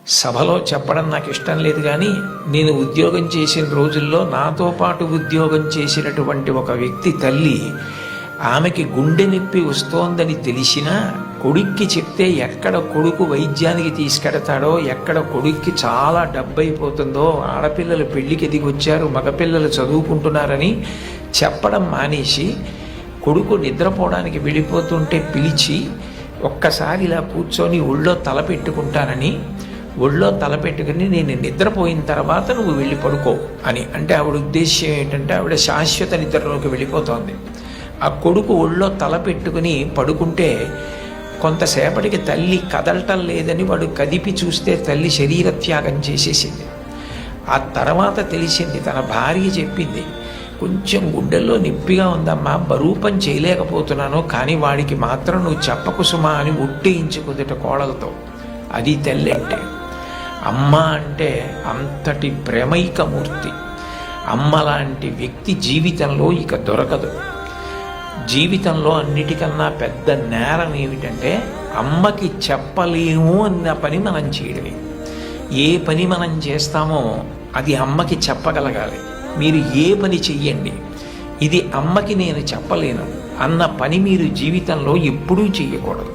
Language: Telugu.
సభలో చెప్పడం నాకు ఇష్టం లేదు, కానీ నేను ఉద్యోగం చేసిన రోజుల్లో నాతో పాటు ఉద్యోగం చేసినటువంటి ఒక వ్యక్తి తల్లి, ఆమెకి గుండె నొప్పి వస్తోందని తెలిసినా కొడుక్కి చెప్తే ఎక్కడ కొడుకు వైద్యానికి తీసుకెడతాడో, ఎక్కడ కొడుక్కి చాలా డబ్బైపోతుందో, ఆడపిల్లలు పెళ్లికి ఎదిగి వచ్చారు, మగపిల్లలు చదువుకుంటున్నారని చెప్పడం మానేసి కొడుకు నిద్రపోవడానికి వెళ్ళిపోతుంటే పిలిచి ఒక్కసారి ఇలా కూర్చొని ఒళ్ళో తల పెట్టుకుంటానని, ఒళ్ళో తలపెట్టుకుని నేను నిద్రపోయిన తర్వాత నువ్వు వెళ్ళి పడుకో అని అంటే ఆవిడ ఉద్దేశ్యం ఏంటంటే ఆవిడ శాశ్వత నిద్రలోకి వెళ్ళిపోతోంది. ఆ కొడుకు ఒళ్ళో తల పెట్టుకుని పడుకుంటే కొంతసేపటికి తల్లి కదలటం లేదని వాడు కదిపి చూస్తే తల్లి శరీర త్యాగం చేసేసింది. ఆ తర్వాత తెలిసింది, తన భార్య చెప్పింది, కొంచెం గుండెల్లో నొప్పిగా ఉందమ్మా, బరూపం చేయలేకపోతున్నాను, కానీ వాడికి మాత్రం నువ్వు చెప్పకు సుమా అని ఒట్టేయించుకుందిట కోడలతో. అది తల్లి అంటే. అమ్మ అంటే అంతటి ప్రేమైకమూర్తి. అమ్మ లాంటి వ్యక్తి జీవితంలో ఇక దొరకదు. జీవితంలో అన్నిటికన్నా పెద్ద నేరం ఏమిటంటే అమ్మకి చెప్పలేము అన్న పని మనం చేయడమే. ఏ పని మనం చేస్తామో అది అమ్మకి చెప్పగలగాలి. మీరు ఏ పని చెయ్యండి, ఇది అమ్మకి నేను చెప్పలేను అన్న పని మీరు జీవితంలో ఎప్పుడూ చెయ్యకూడదు.